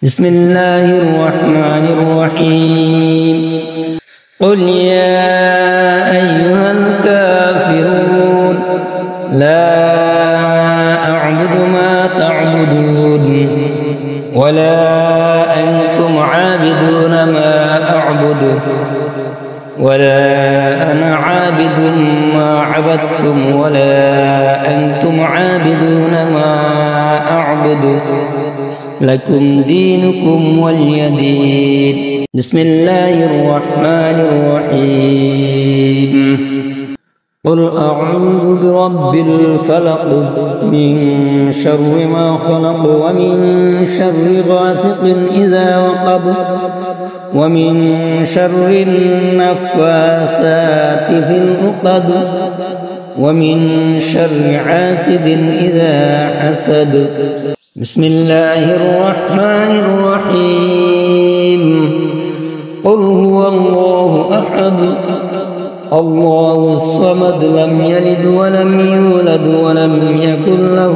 بسم الله الرحمن الرحيم قل يا أيها الكافرون لا أعبد ما تعبدون ولا أنتم عابدون ما أعبد ولا أنا عابد ما عبدتم ولا أنتم عابدون ما أعبد لكم دينكم ولي دين. بسم الله الرحمن الرحيم قل أعوذ برب الفلق من شر ما خلق ومن شر غاسق إذا وقب ومن شر النفاثات في العقد ومن شر حاسد إذا حسد. بسم الله الرحمن الرحيم قل هو الله أحد الله الصمد لم يلد ولم يولد ولم يكن له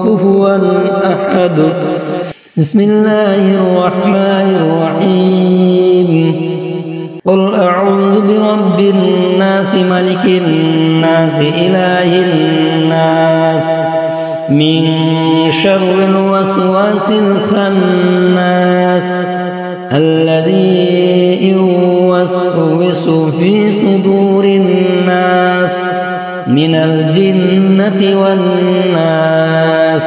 كفوا أحد. بسم الله الرحمن الرحيم قل أعوذ برب الناس ملك الناس إله الناس من شر الوسواس الخناس الذي يوسوس في صدور الناس من الجنة والناس.